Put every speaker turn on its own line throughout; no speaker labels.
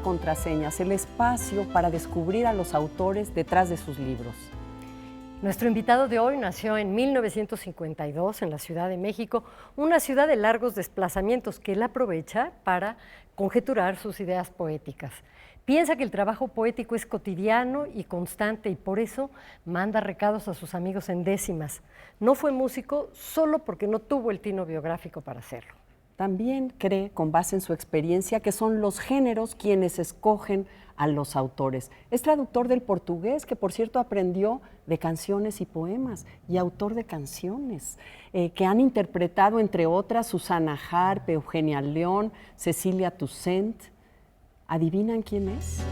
Contraseñas, el espacio para descubrir a los autores detrás de sus libros.
Nuestro invitado de hoy nació en 1952 en la Ciudad de México, una ciudad de largos desplazamientos que él aprovecha para conjeturar sus ideas poéticas. Piensa que el trabajo poético es cotidiano y constante y por eso manda recados a sus amigos en décimas. No fue músico solo porque no tuvo el tino biográfico para hacerlo.
También cree, con base en su experiencia, que son los géneros quienes escogen a los autores. Es traductor del portugués, que por cierto aprendió de canciones y poemas, y autor de canciones que han interpretado, entre otras, Susana Harp, Eugenia León, Cecilia Toussaint. ¿Adivinan quién es?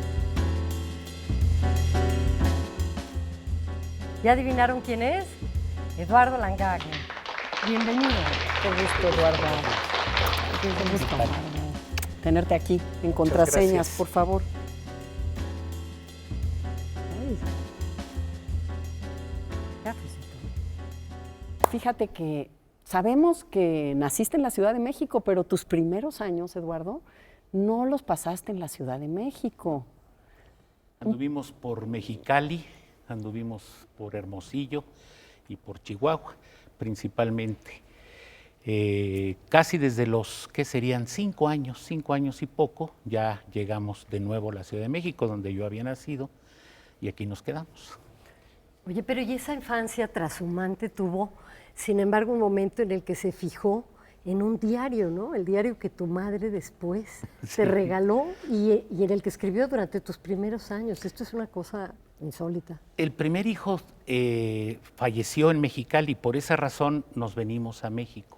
¿Ya adivinaron quién es? Eduardo Langagne. Bienvenido.
Qué gusto, Eduardo. Qué gusto tenerte aquí en Contraseñas, por favor. Fíjate que sabemos que naciste en la Ciudad de México, pero tus primeros años, Eduardo, no los pasaste en la Ciudad de México.
Anduvimos por Mexicali, anduvimos por Hermosillo y por Chihuahua, principalmente. Casi desde los, ¿qué serían? 5 años y poco, ya llegamos de nuevo a la Ciudad de México, donde yo había nacido, y aquí nos quedamos.
Oye, pero ¿y esa infancia trashumante tuvo, sin embargo, un momento en el que se fijó en un diario, ¿no? El diario que tu madre después te regaló y en el que escribió durante tus primeros años? Esto es una cosa insólita.
El primer hijo falleció en Mexicali, por esa razón nos venimos a México.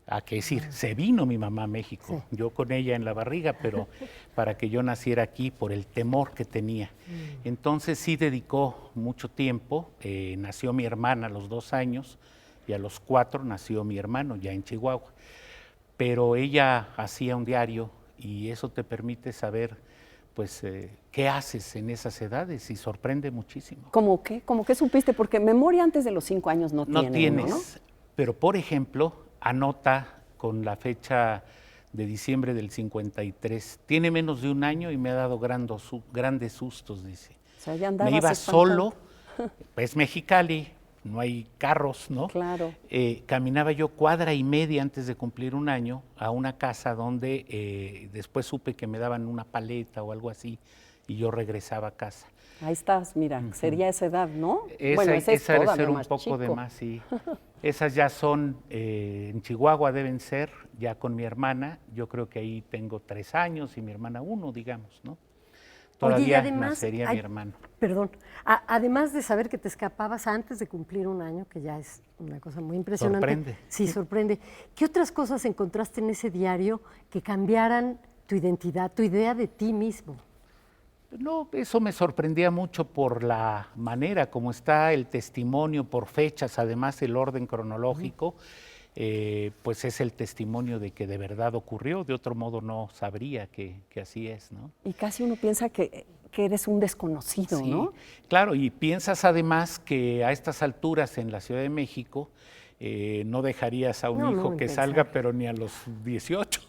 A que decir, se vino mi mamá a México, yo con ella en la barriga, pero para que yo naciera aquí por el temor que tenía. Entonces sí dedicó mucho tiempo, nació mi hermana a los 2 años y a los 4 nació mi hermano ya en Chihuahua. Pero ella hacía un diario y eso te permite saber pues qué haces en esas edades y sorprende muchísimo.
¿Cómo qué? ¿Cómo qué supiste? Porque memoria antes de los 5 años no
tienes,
¿no?
Pero por ejemplo, anota con la fecha de diciembre del 53. Tiene menos de 1 año y me ha dado grandes sustos, dice.
O sea, ya andabas
me iba
espantando.
solo, pues Mexicali, no hay carros, ¿no?
Claro.
Caminaba yo 1.5 cuadras antes de cumplir 1 año a una casa donde después supe que me daban una paleta o algo así y yo regresaba a casa.
Ahí estás, mira, sería esa edad, ¿no?
Esa
es
debe
todavía
ser un
más
poco
chico.
de más, sí. Esas ya son, en Chihuahua deben ser, ya con mi hermana, yo creo que ahí tengo 3 años y mi hermana 1, digamos, ¿no? Todavía
Oye, y además,
nacería mi hermano.
Perdón, además de saber que te escapabas antes de cumplir 1 año, que ya es una cosa muy impresionante.
Sorprende.
Sí, sorprende. ¿Qué otras cosas encontraste en ese diario que cambiaran tu identidad, tu idea de ti mismo?
No, eso me sorprendía mucho por la manera como está el testimonio, por fechas, además el orden cronológico, pues es el testimonio de que de verdad ocurrió, de otro modo no sabría que así es, ¿no?
Y casi uno piensa que eres un desconocido,
Sí,
¿no?
claro, y piensas además que a estas alturas en la Ciudad de México no dejarías a un hijo que salga, pero ni a los 18.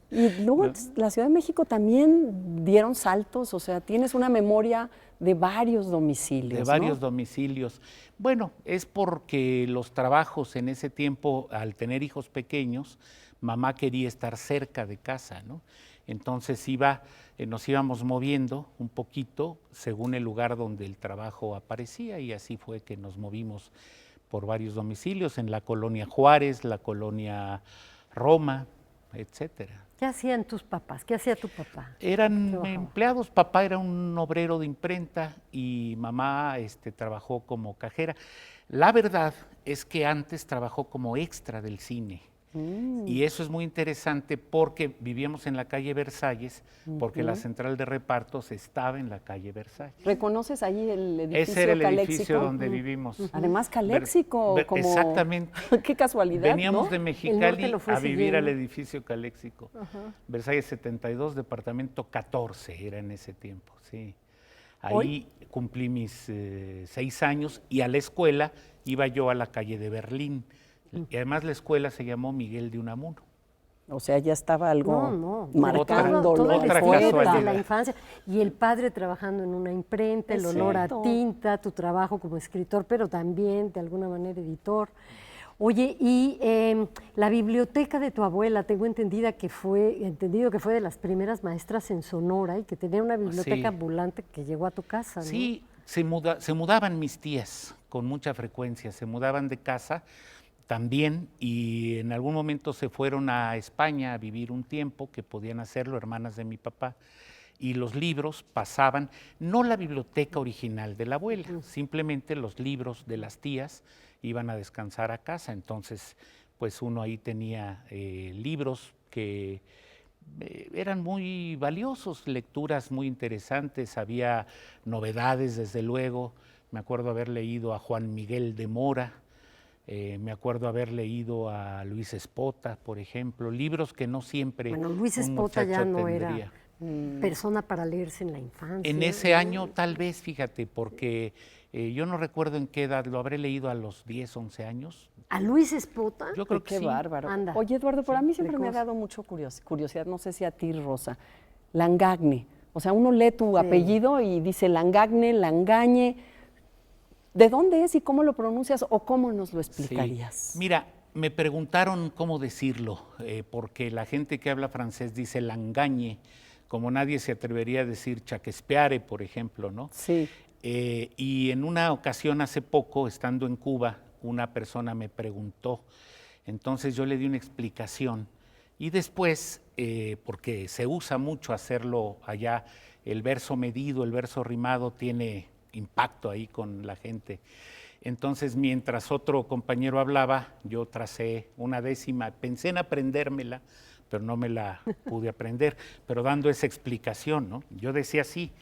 Y luego la Ciudad de México también dieron saltos, o sea, tienes una memoria de varios domicilios,
De varios domicilios. Bueno, es porque los trabajos en ese tiempo, al tener hijos pequeños, mamá quería estar cerca de casa, ¿no? Entonces nos íbamos moviendo un poquito según el lugar donde el trabajo aparecía y así fue que nos movimos por varios domicilios, en la colonia Juárez, la colonia Roma, etcétera.
¿Qué hacían tus papás? ¿Qué hacía tu papá?
Eran empleados, papá era un obrero de imprenta y mamá trabajó como cajera. La verdad es que antes trabajó como extra del cine. Y eso es muy interesante porque vivíamos en la calle Versalles, porque la central de repartos estaba en la calle Versalles.
¿Reconoces ahí el edificio
Ese era el
Caléxico?
edificio donde vivimos.
Además, Caléxico, como...
Exactamente.
Qué casualidad,
Veníamos
¿no?
de Mexicali a vivir
siguiendo
al edificio Caléxico. Versalles 72, departamento 14 era en ese tiempo, sí. Ahí cumplí mis 6 años y a la escuela iba yo a la calle de Berlín. Y además la escuela se llamó Miguel de Unamuno.
O sea, ya estaba algo
No,
marcándolo
toda
de
la
poeta.
historia desde la infancia. Y el padre trabajando en una imprenta, el
Es
olor
cierto.
a tinta, tu trabajo como escritor, pero también de alguna manera editor. Oye, y la biblioteca de tu abuela, tengo entendido que fue de las primeras maestras en Sonora y que tenía una biblioteca
Sí.
ambulante que llegó a tu casa, ¿no?
Sí, se mudaban mis tías con mucha frecuencia, se mudaban de casa también y en algún momento se fueron a España a vivir un tiempo, que podían hacerlo, hermanas de mi papá, y los libros pasaban, no la biblioteca original de la abuela, simplemente los libros de las tías iban a descansar a casa, entonces pues uno ahí tenía libros que eran muy valiosos, lecturas muy interesantes, había novedades desde luego, me acuerdo haber leído a Juan Miguel de Mora, me acuerdo haber leído a Luis Espota, por ejemplo, libros que no siempre
Bueno, Luis
un
Espota ya
muchacho
no
tendría.
era persona para leerse en la infancia.
En ese año tal vez, fíjate, porque yo no recuerdo en qué edad, lo habré leído a los 10, 11 años.
¿A Luis Espota?
Yo creo que
Qué
sí.
bárbaro.
Anda.
Oye, Eduardo, pero a mí siempre me ha
precoz.
dado mucho curiosidad, no sé si a ti, Rosa, Langagne. O sea, uno lee tu apellido y dice Langagne, Langagne. ¿De dónde es y cómo lo pronuncias o cómo nos lo explicarías?
Sí. Mira, me preguntaron cómo decirlo, porque la gente que habla francés dice Langagne, como nadie se atrevería a decir Chaquespeare, por ejemplo, ¿no?
Sí.
Y en una ocasión hace poco, estando en Cuba, una persona me preguntó, entonces yo le di una explicación y después, porque se usa mucho hacerlo allá, el verso medido, el verso rimado tiene impacto ahí con la gente. Entonces, mientras otro compañero hablaba, yo tracé una décima, pensé en aprendérmela, pero no me la pude aprender, pero dando esa explicación, ¿no? Yo decía así,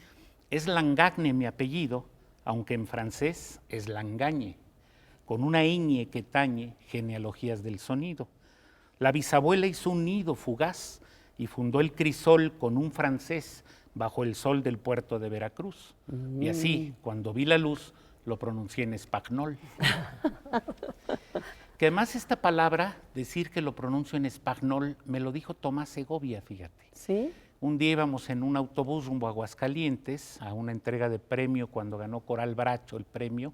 es Langagne mi apellido, aunque en francés es Langagne, con una ñ que tañe genealogías del sonido. La bisabuela hizo un nido fugaz y fundó el crisol con un francés bajo el sol del puerto de Veracruz. Y así, cuando vi la luz, lo pronuncié en espagnol. Que además esta palabra, decir que lo pronuncio en espagnol, me lo dijo Tomás Segovia, fíjate.
¿Sí?
Un día íbamos en un autobús rumbo a Aguascalientes a una entrega de premio cuando ganó Coral Bracho el premio,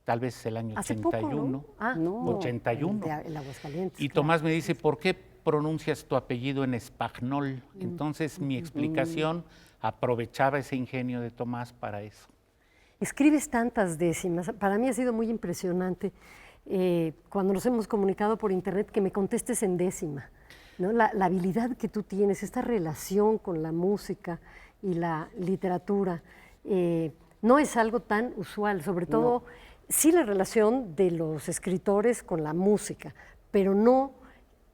tal vez el año
Hace
81.
poco, ¿no? Ah,
No.
81.
El Aguascalientes.
Y
claro.
Tomás me dice, ¿por qué pronuncias tu apellido en espagnol? Entonces mi explicación aprovechaba ese ingenio de Tomás para eso.
Escribes tantas décimas. Para mí ha sido muy impresionante cuando nos hemos comunicado por internet que me contestes en décima, ¿no? La habilidad que tú tienes, esta relación con la música y la literatura, no es algo tan usual, sobre todo sí la relación de los escritores con la música, pero no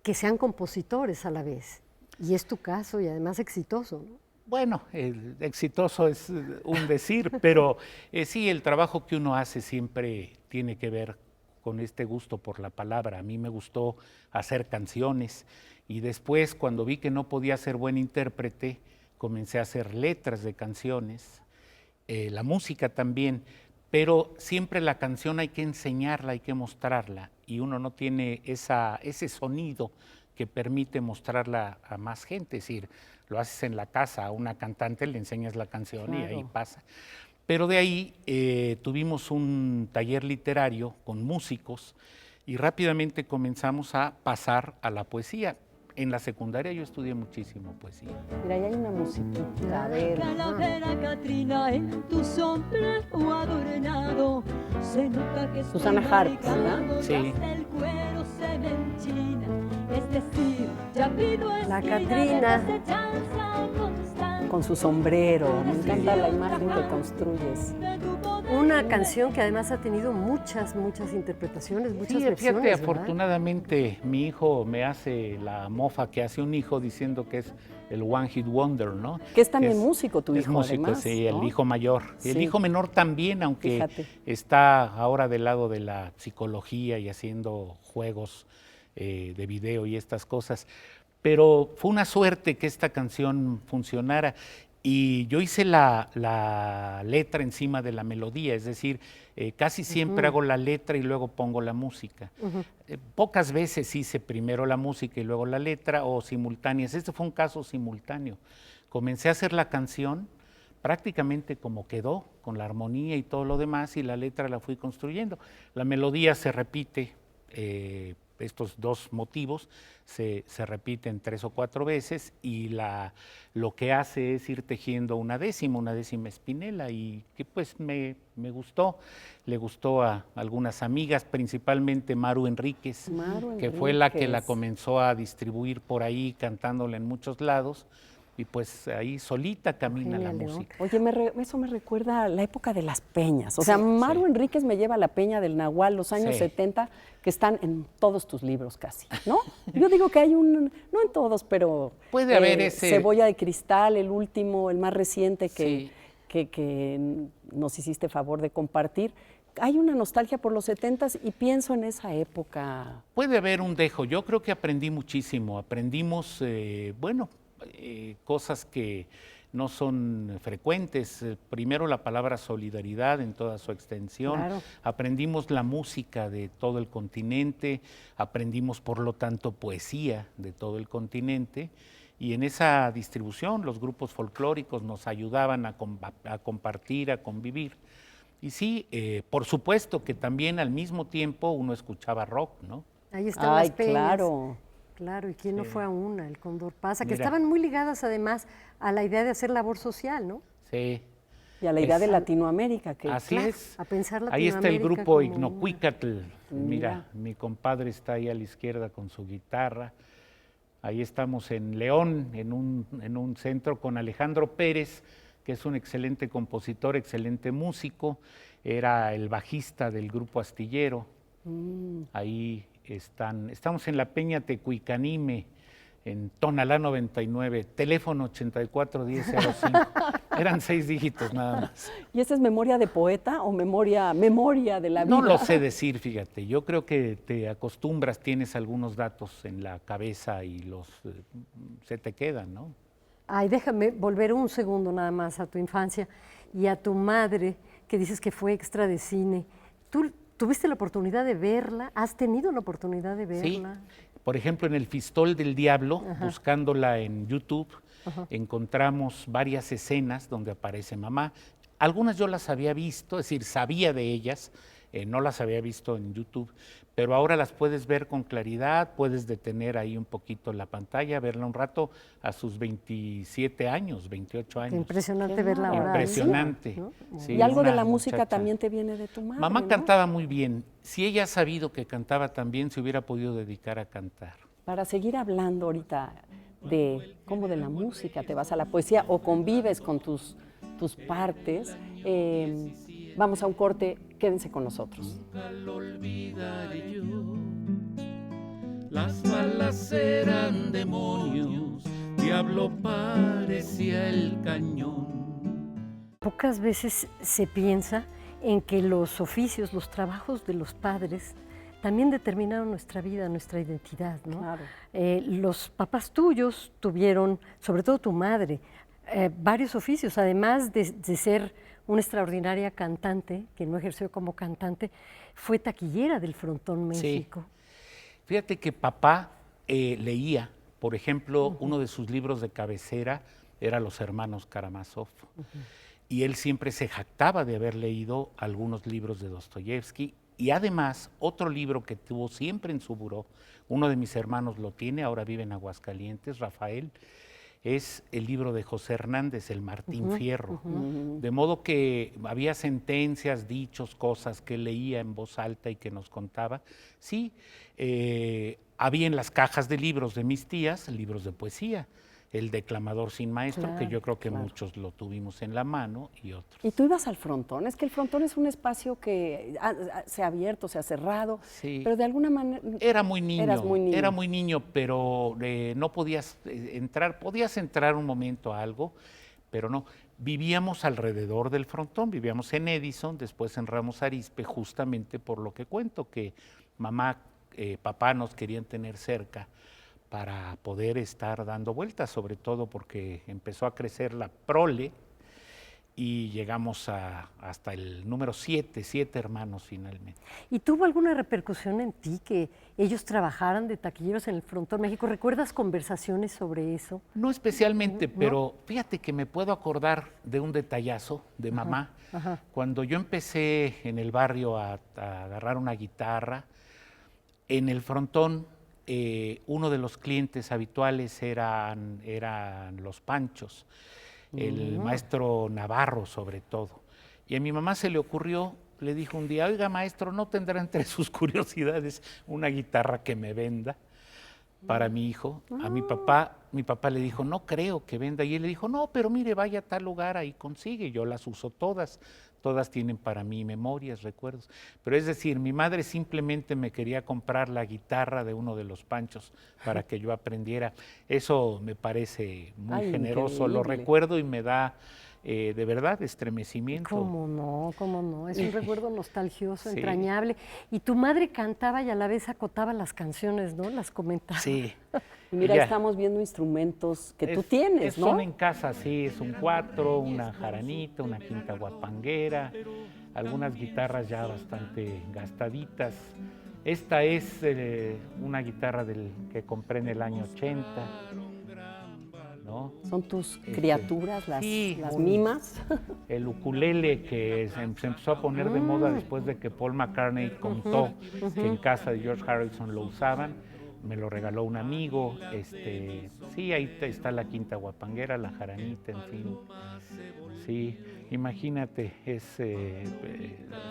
que sean compositores a la vez. Y es tu caso y además exitoso, ¿no?
Bueno, exitoso es un decir, pero sí, el trabajo que uno hace siempre tiene que ver con este gusto por la palabra. A mí me gustó hacer canciones y después, cuando vi que no podía ser buen intérprete, comencé a hacer letras de canciones, la música también, pero siempre la canción hay que enseñarla, hay que mostrarla y uno no tiene ese sonido que permite mostrarla a más gente, es decir, lo haces en la casa, a una cantante le enseñas la canción y ahí pasa. Pero de ahí tuvimos un taller literario con músicos y rápidamente comenzamos a pasar a la poesía. En la secundaria yo estudié muchísimo poesía.
Mira, ahí hay una musiquita, a ver.
Calavera Catrina en tu sombrero adornado, se nota que
Susana Harp, ¿verdad?
Sí.
el cuero se me enchina, es decir, ya pido
La
esquina de
Catrina.
desechanza constante.
Con su sombrero, me encanta la imagen que construyes.
De tu poder.
Una canción que además ha tenido muchas
Sí,
interpretaciones, muchas
fíjate,
versiones, ¿verdad?
afortunadamente mi hijo me hace la mofa que hace un hijo diciendo que es el One Hit Wonder, ¿no?
Que es también músico tu
es
hijo,
músico,
además,
sí,
¿no?
el hijo mayor. El
Sí.
hijo menor también, aunque
Fíjate.
está ahora del lado de la psicología y haciendo juegos de video y estas cosas. Pero fue una suerte que esta canción funcionara. Y yo hice la letra encima de la melodía, es decir, casi siempre hago la letra y luego pongo la música. Pocas veces hice primero la música y luego la letra o simultáneas. Este fue un caso simultáneo. Comencé a hacer la canción prácticamente como quedó, con la armonía y todo lo demás, y la letra la fui construyendo. La melodía se repite, estos dos motivos se repiten 3 o 4 veces, y lo que hace es ir tejiendo una décima espinela, y que pues me gustó. Le gustó a algunas amigas, principalmente Maru Enríquez, que fue la que la comenzó a distribuir por ahí, cantándola en muchos lados. Y pues ahí solita camina la música.
Oye, eso me recuerda a la época de las peñas. O sea, Maru Enríquez me lleva a la peña del Nahual, los años 70, que están en todos tus libros casi, ¿no? Yo digo que hay no en todos, pero
puede haber ese...
Cebolla de Cristal, el último, el más reciente que nos hiciste favor de compartir. Hay una nostalgia por los 70s y pienso en esa época.
Puede haber un dejo. Yo creo que aprendí muchísimo. Aprendimos, cosas que no son frecuentes. Primero la palabra solidaridad en toda su extensión.
Claro.
Aprendimos la música de todo el continente, aprendimos por lo tanto poesía de todo el continente, y en esa distribución los grupos folclóricos nos ayudaban a compartir, a convivir. Y sí, por supuesto que también al mismo tiempo uno escuchaba rock, ¿no?
Ahí están las peñas.
Claro.
Claro, ¿y quién no fue a una? El Cóndor Pasa, que
Mira.
estaban muy ligadas además a la idea de hacer labor social, ¿no?
Sí.
Y a la idea de Latinoamérica. Que,
Así es.
A pensar
Ahí está el
Latinoamérica
grupo
como
Ignocuicatl. Mira, mi compadre está ahí a la izquierda con su guitarra. Ahí estamos en León, en un centro con Alejandro Pérez, que es un excelente compositor, excelente músico. Era el bajista del grupo Astillero. Ahí estamos en la Peña Tecuicanime, en Tonalá 99, teléfono 841005. Eran 6 dígitos nada más.
¿Y esa es memoria de poeta o memoria de la vida?
No lo sé decir, fíjate. Yo creo que te acostumbras, tienes algunos datos en la cabeza y se te quedan, ¿no?
Ay, déjame volver un segundo nada más a tu infancia y a tu madre, que dices que fue extra de cine. ¿Tú tuviste la oportunidad de verla? ¿Has tenido la oportunidad de verla?
Sí. Por ejemplo, en El Fistol del Diablo, buscándola en YouTube, encontramos varias escenas donde aparece mamá. Algunas yo las había visto, es decir, sabía de ellas, no las había visto en YouTube, pero ahora las puedes ver con claridad, puedes detener ahí un poquito la pantalla, verla un rato a sus 27 años, 28 años.
Impresionante verla ahora.
Impresionante.
¿No?
Sí,
Y algo de
una
la música
muchacha.
también te viene de tu madre,
Mamá
¿no?
cantaba muy bien. Si ella ha sabido que cantaba tan bien, se hubiera podido dedicar a cantar.
Para seguir hablando ahorita de cómo de la música te vas a la poesía o convives con tus partes, vamos a un corte, quédense con nosotros.
Nunca lo olvidaré yo. Las balas eran demonios, diablo parecía el cañón.
Pocas veces se piensa en que los oficios, los trabajos de los padres también determinaron nuestra vida, nuestra identidad, ¿no?
Claro.
Los papás tuyos tuvieron, sobre todo tu madre, varios oficios, además de ser una extraordinaria cantante, que no ejerció como cantante, fue taquillera del Frontón México.
Sí. Fíjate que papá leía, por ejemplo, uno de sus libros de cabecera era Los Hermanos Karamazov. Y él siempre se jactaba de haber leído algunos libros de Dostoyevsky. Y además, otro libro que tuvo siempre en su buró, uno de mis hermanos lo tiene, ahora vive en Aguascalientes, Rafael, es el libro de José Hernández, El Martín Fierro. De modo que había sentencias, dichos, cosas que leía en voz alta y que nos contaba. Sí, había en las cajas de libros de mis tías, libros de poesía. El Declamador sin Maestro,
Claro,
que yo creo que
claro.
muchos lo tuvimos en la mano, y otros.
Y tú ibas al Frontón, es que el Frontón es un espacio que se ha abierto, se ha cerrado,
Sí.
pero de alguna manera...
Era muy niño,
Eras muy niño.
era muy niño, pero no podías entrar, podías entrar un momento a algo, pero no. Vivíamos alrededor del Frontón, vivíamos en Edison, después en Ramos Arizpe, justamente por lo que cuento, que mamá, papá nos querían tener cerca para poder estar dando vueltas, sobre todo porque empezó a crecer la prole y llegamos hasta el número 7 hermanos finalmente.
¿Y tuvo alguna repercusión en ti que ellos trabajaran de taquilleros en el Frontón México? ¿Recuerdas conversaciones sobre eso?
No especialmente,
¿No?
pero fíjate que me puedo acordar de un detallazo de mamá.
Ajá.
Cuando yo empecé en el barrio a agarrar una guitarra, en el Frontón uno de los clientes habituales eran los Panchos, el maestro Navarro sobre todo. Y a mi mamá se le ocurrió, le dijo un día, oiga maestro, ¿no tendrá entre sus curiosidades una guitarra que me venda para mi hijo? A mi papá le dijo, no creo que venda. Y él le dijo, no, pero mire, vaya a tal lugar, ahí consigue, yo las uso todas. Todas tienen para mí memorias, recuerdos. Pero es decir, mi madre simplemente me quería comprar la guitarra de uno de los Panchos para que yo aprendiera. Eso me parece muy generoso, lo
increíble.
recuerdo y me da de verdad estremecimiento.
¿Cómo no? ¿Cómo no? Es un recuerdo nostalgioso,
Sí.
entrañable. Y tu madre cantaba y a la vez acotaba las canciones, ¿no? Las comentaba.
Sí.
Y mira,
Ya.
estamos viendo instrumentos que tú tienes, ¿no?
Son en casa, sí, es un 4, una jaranita, una quinta guapanguera, algunas guitarras ya bastante gastaditas. Esta es una guitarra que compré en el año 80, ¿no?
Son tus criaturas, las
sí,
mimas.
El ukulele que se empezó a poner de moda después de que Paul McCartney contó que en casa de George Harrison lo usaban. Me lo regaló un amigo, sí, ahí está la quinta guapanguera, la jaranita, en fin. Sí, imagínate,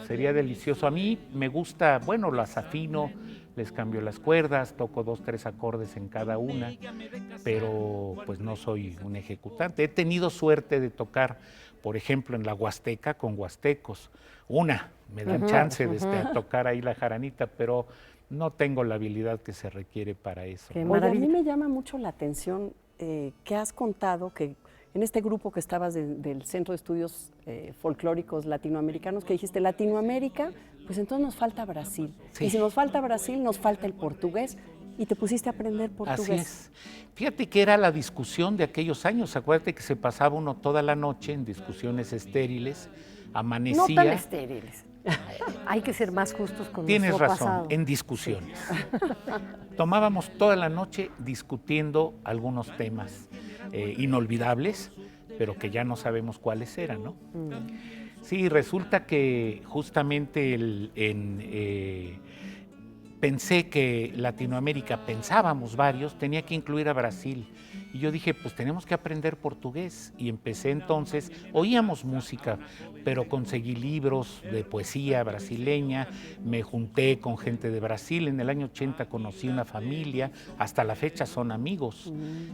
sería delicioso. A mí me gusta, bueno, las afino, les cambio las cuerdas, toco 2, 3 acordes en cada una, pero pues no soy un ejecutante. He tenido suerte de tocar, por ejemplo, en la Huasteca con huastecos. Me dan chance de tocar ahí la jaranita, pero no tengo la habilidad que se requiere para eso.
Qué
Oye, a
maravilla.
mí me llama mucho la atención que has contado que en este grupo que estabas del Centro de Estudios Folclóricos Latinoamericanos, que dijiste Latinoamérica, pues entonces nos falta Brasil.
Sí.
Y si nos falta Brasil, nos falta el portugués. Y te pusiste a aprender portugués.
Así es. Fíjate que era la discusión de aquellos años. Acuérdate que se pasaba uno toda la noche en discusiones estériles, amanecía.
No tan estériles. Hay que ser más justos con
Tienes
nuestro
razón,
pasado.
en discusiones. Tomábamos toda la noche discutiendo algunos temas inolvidables, pero que ya no sabemos cuáles eran, ¿no? Sí, resulta que justamente pensé que Latinoamérica, pensábamos varios, tenía que incluir a Brasil. Y yo dije, pues tenemos que aprender portugués. Y empecé entonces, oíamos música, pero conseguí libros de poesía brasileña, me junté con gente de Brasil. En el año 80 conocí una familia, hasta la fecha son amigos,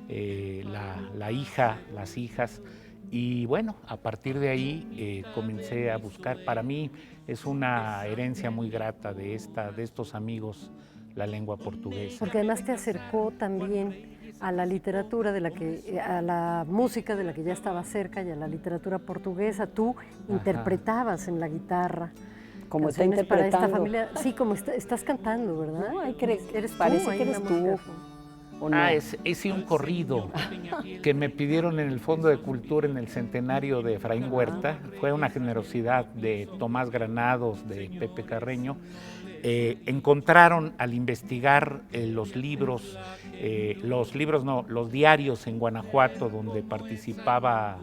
la hija, las hijas. Y bueno, a partir de ahí comencé a buscar. Para mí es una herencia muy grata de estos amigos, la lengua portuguesa.
Porque además te acercó también a la literatura a la música de la que ya estaba cerca y a la literatura portuguesa. Tú interpretabas en la guitarra.
Como está
canciones para esta
interpretando.
familia. Sí, como estás cantando, ¿verdad?
No,
Eres tú,
parece
ahí
que
en
eres
la
tú.
música.
¿O no?
Hice un corrido que me pidieron en el Fondo de Cultura en el centenario de Efraín Huerta. Fue una generosidad de Tomás Granados, de Pepe Carreño. Encontraron al investigar los diarios en Guanajuato donde participaba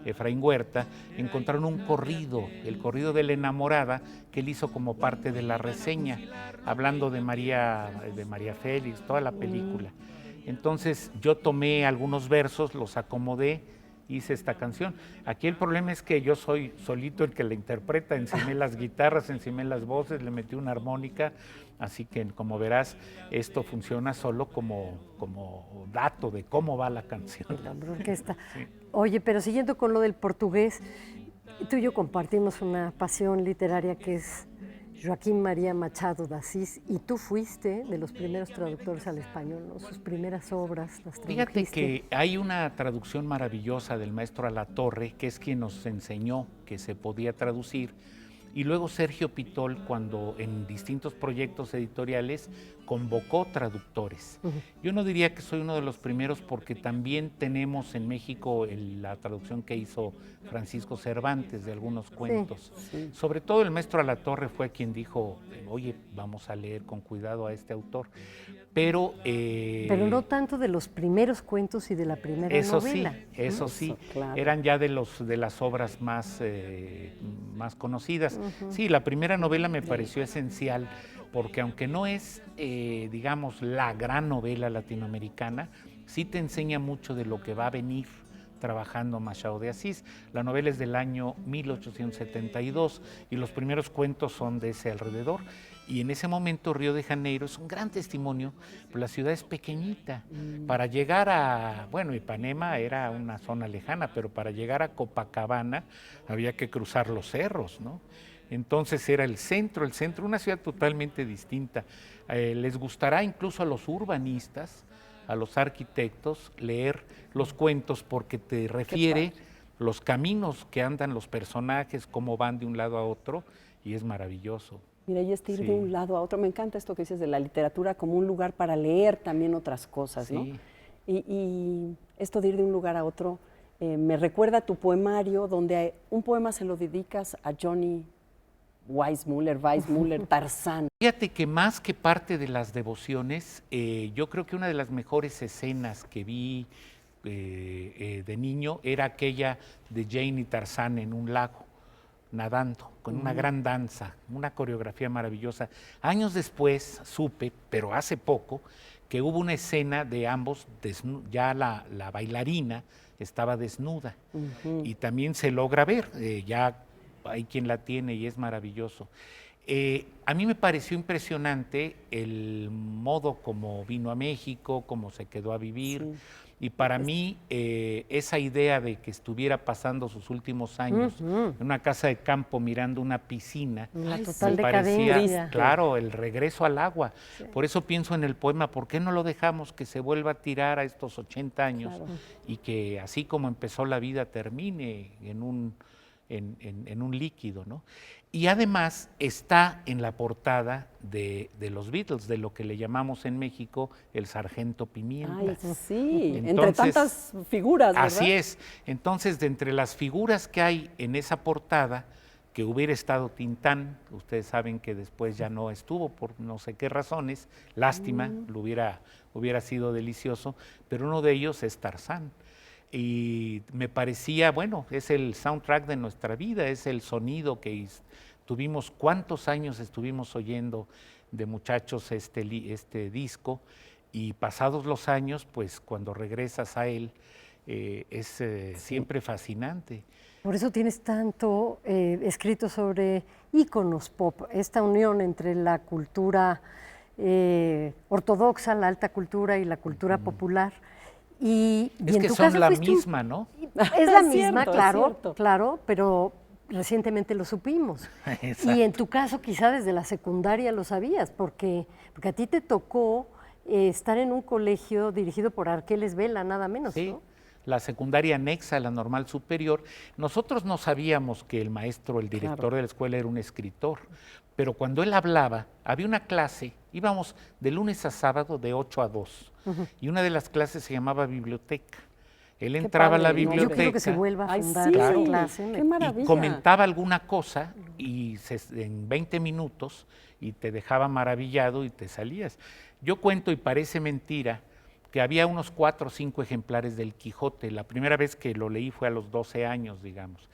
Efraín Huerta, encontraron un corrido, el corrido de la enamorada, que él hizo como parte de la reseña, hablando de María Félix, toda la película. Entonces yo tomé algunos versos, los acomodé, hice esta canción. Aquí el problema es que yo soy solito el que la interpreta, encimé las guitarras, encimé las voces, le metí una armónica, así que como verás, esto funciona solo como dato de cómo va la canción.
La orquesta.
Sí.
Oye, pero siguiendo con lo del portugués, tú y yo compartimos una pasión literaria que es Joaquín María Machado de Assis, y tú fuiste de los primeros traductores al español, ¿no? Sus primeras obras las tradujiste.
Fíjate que hay una traducción maravillosa del maestro Alatorre, que es quien nos enseñó que se podía traducir. Y luego Sergio Pitol, cuando en distintos proyectos editoriales convocó traductores. Yo no diría que soy uno de los primeros porque también tenemos en México la traducción que hizo Francisco Cervantes de algunos cuentos.
Sí.
Sobre todo el maestro Alatorre fue quien dijo, oye, vamos a leer con cuidado a este autor. Pero
no tanto de los primeros cuentos y de la primera novela.
Eso sí,
claro.
eran ya de las obras más conocidas. Sí, la primera novela me pareció esencial porque aunque no es, digamos, la gran novela latinoamericana, sí te enseña mucho de lo que va a venir trabajando Machado de Asís. La novela es del año 1872 y los primeros cuentos son de ese alrededor. Y en ese momento Río de Janeiro es un gran testimonio, pero la ciudad es pequeñita. Para llegar a, bueno, Ipanema era una zona lejana, pero para llegar a Copacabana había que cruzar los cerros, ¿no? Entonces era el centro, una ciudad totalmente distinta. Les gustará incluso a los urbanistas, a los arquitectos, leer los cuentos porque te refiere los caminos que andan los personajes, cómo van de un lado a otro, y es maravilloso.
Mira, y ir de un lado a otro. Me encanta esto que dices de la literatura como un lugar para leer también otras cosas, ¿no? Y esto de ir de un lugar a otro me recuerda a tu poemario, donde un poema se lo dedicas a Johnny Weissmuller, Tarzán.
Fíjate que más que parte de las devociones, yo creo que una de las mejores escenas que vi de niño era aquella de Jane y Tarzán en un lago, nadando, con una gran danza, una coreografía maravillosa. Años después supe, pero hace poco, que hubo una escena de ambos, ya la bailarina estaba desnuda, y también se logra ver, ya hay quien la tiene y es maravilloso. A mí me pareció impresionante el modo como vino a México, cómo se quedó a vivir, y para mí esa idea de que estuviera pasando sus últimos años en una casa de campo mirando una piscina,
La
me
total
parecía,
decadencia.
claro, el regreso al agua. Por eso pienso en el poema, ¿por qué no lo dejamos que se vuelva a tirar a estos 80 años y que así como empezó la vida termine en un líquido, ¿no? Y además está en la portada de los Beatles, de lo que le llamamos en México el Sargento Pimienta.
Ay, sí,
Entonces,
entre tantas figuras, ¿verdad?
Así es. Entonces, de entre las figuras que hay en esa portada, que hubiera estado Tintán, ustedes saben que después ya no estuvo por no sé qué razones, lástima, hubiera sido delicioso, pero uno de ellos es Tarzán. Y me parecía, bueno, es el soundtrack de nuestra vida, es el sonido que tuvimos, cuántos años estuvimos oyendo de muchachos este disco, y pasados los años, pues cuando regresas a él, es siempre fascinante.
Por eso tienes tanto escrito sobre íconos pop, esta unión entre la cultura ortodoxa, la alta cultura y la cultura popular. Y
es
en
que
tu
son
caso
la
fuiste
misma, ¿no?
Es la
Es
misma,
cierto.
claro, pero recientemente lo supimos.
Exacto.
Y en tu caso quizá desde la secundaria lo sabías, porque a ti te tocó estar en un colegio dirigido por Arqueles Vela, nada menos,
Sí,
¿no?
la secundaria anexa a la normal superior. Nosotros no sabíamos que el maestro, el director de la escuela era un escritor, pero cuando él hablaba, había una clase, íbamos de lunes a sábado de 8 a 2, y una de las clases se llamaba biblioteca. Él entraba a la
padre, ¿no?
biblioteca.
Yo quiero que se vuelva a
Ay,
fundar
sí,
esa
claro.
clase.
qué maravilla.
Y comentaba alguna cosa y en 20 minutos y te dejaba maravillado y te salías. Yo cuento, y parece mentira, que había unos 4 o 5 ejemplares del Quijote. La primera vez que lo leí fue a los 12 años, digamos.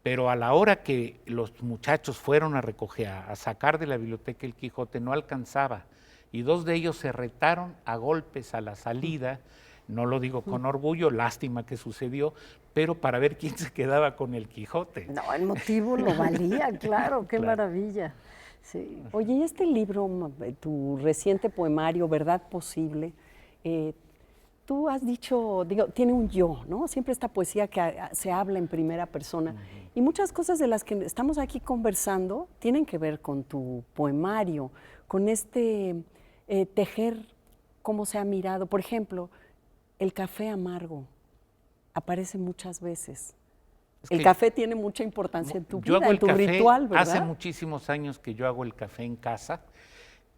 Pero a la hora que los muchachos fueron a recoger, a sacar de la biblioteca el Quijote, no alcanzaba. Y 2 de ellos se retaron a golpes a la salida. No lo digo con orgullo, lástima que sucedió, pero para ver quién se quedaba con el Quijote.
No, el motivo lo valía, claro, qué
Claro.
maravilla. Sí.
Oye, y este libro, tu reciente poemario, Verdad Posible, tú has dicho, digo, tiene un yo, ¿no? Siempre esta poesía que se habla en primera persona. Y muchas cosas de las que estamos aquí conversando tienen que ver con tu poemario, con este tejer cómo se ha mirado. Por ejemplo, el café amargo aparece muchas veces. El café tiene mucha importancia en tu
Yo
vida,
hago
en
el
tu
café,
ritual, ¿verdad?
hace muchísimos años que yo hago el café en casa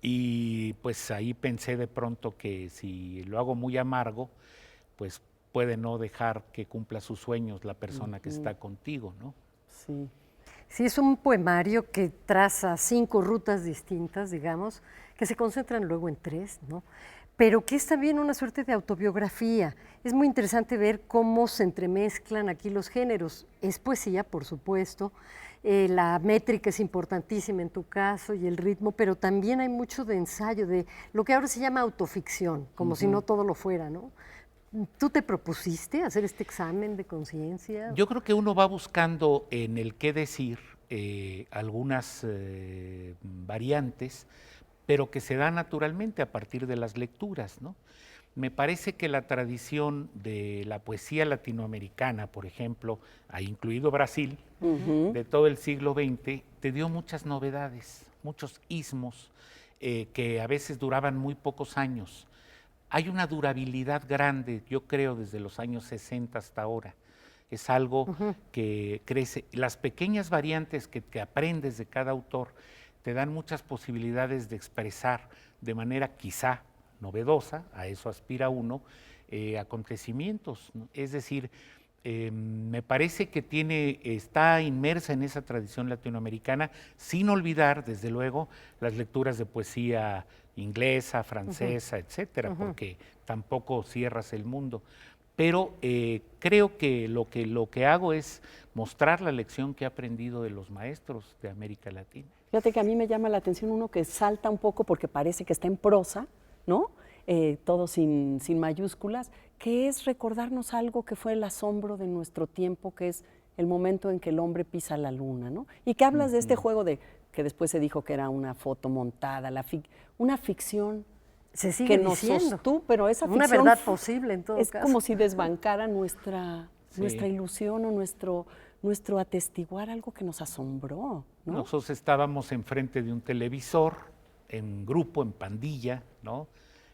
y pues ahí pensé de pronto que si lo hago muy amargo, pues puede no dejar que cumpla sus sueños la persona que está contigo, ¿no?
Sí.
Sí, es un poemario que traza 5 rutas distintas, digamos, que se concentran luego en 3, ¿no? Pero que es también una suerte de autobiografía. Es muy interesante ver cómo se entremezclan aquí los géneros. Es poesía, por supuesto, la métrica es importantísima en tu caso y el ritmo, pero también hay mucho de ensayo, de lo que ahora se llama autoficción, como si no todo lo fuera, ¿no? ¿Tú te propusiste hacer este examen de conciencia?
Yo creo que uno va buscando en el qué decir algunas variantes, pero que se da naturalmente a partir de las lecturas, ¿no? Me parece que la tradición de la poesía latinoamericana, por ejemplo, ha incluido Brasil, de todo el siglo XX, te dio muchas novedades, muchos ismos que a veces duraban muy pocos años. Hay una durabilidad grande, yo creo, desde los años 60 hasta ahora. Es algo que crece. Las pequeñas variantes que aprendes de cada autor te dan muchas posibilidades de expresar de manera quizá novedosa, a eso aspira uno, acontecimientos, ¿no? Es decir, me parece que está inmersa en esa tradición latinoamericana, sin olvidar, desde luego, las lecturas de poesía inglesa, francesa, etcétera, porque tampoco cierras el mundo. Pero creo que lo que hago es mostrar la lección que he aprendido de los maestros de América Latina.
Fíjate que a mí me llama la atención uno que salta un poco porque parece que está en prosa, ¿no? Todo sin mayúsculas, que es recordarnos algo que fue el asombro de nuestro tiempo, que es el momento en que el hombre pisa la luna, ¿no? Y que hablas de este juego que después se dijo que era una foto montada, una ficción
se sigue
que nos
diciendo.
sostuvo, pero esa ficción
una verdad posible en todo
es
caso.
como si desbancara nuestra
Sí.
ilusión o nuestro atestiguar algo que nos asombró, ¿no?
Nosotros estábamos enfrente de un televisor, en grupo, en pandilla, ¿no?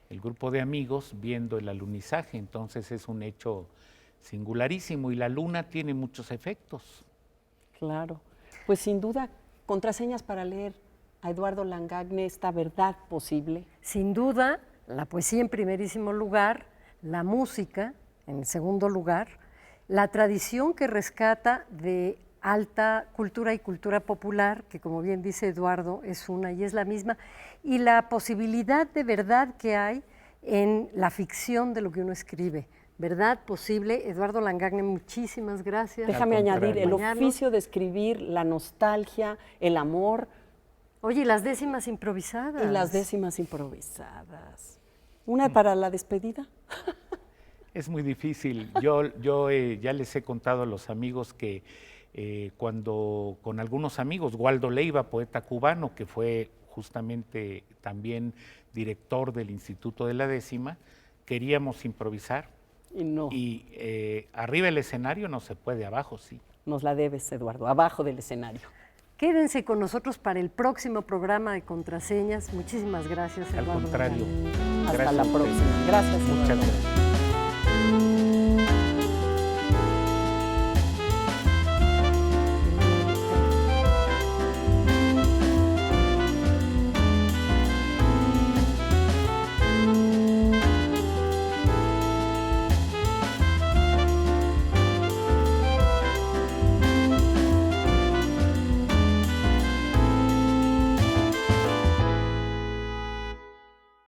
El grupo de amigos viendo el alunizaje, entonces es un hecho singularísimo y la luna tiene muchos efectos.
Claro. Pues sin duda, contraseñas para leer a Eduardo Langagne, esta verdad posible.
Sin duda, la poesía en primerísimo lugar, la música en segundo lugar, la tradición que rescata de alta cultura y cultura popular, que como bien dice Eduardo, es una y es la misma, y la posibilidad de verdad que hay en la ficción de lo que uno escribe. Verdad posible. Eduardo Langagne, muchísimas gracias.
Déjame añadir el
Acompañarnos.
oficio de escribir, la nostalgia, el amor
Oye, y las décimas improvisadas.
y las décimas improvisadas. Una para la despedida.
Es muy difícil. Yo ya les he contado a los amigos que cuando con algunos amigos, Waldo Leiva, poeta cubano, que fue justamente también director del Instituto de la Décima, queríamos improvisar
Y no,
y arriba el escenario no se puede, abajo sí.
nos la debes, Eduardo, abajo del escenario.
Quédense con nosotros para el próximo programa de Contraseñas. Muchísimas gracias,
Al
Eduardo
contrario.
Langagne.
Hasta
Gracias
la
a ustedes.
próxima. Gracias, Eduardo.
Muchas gracias.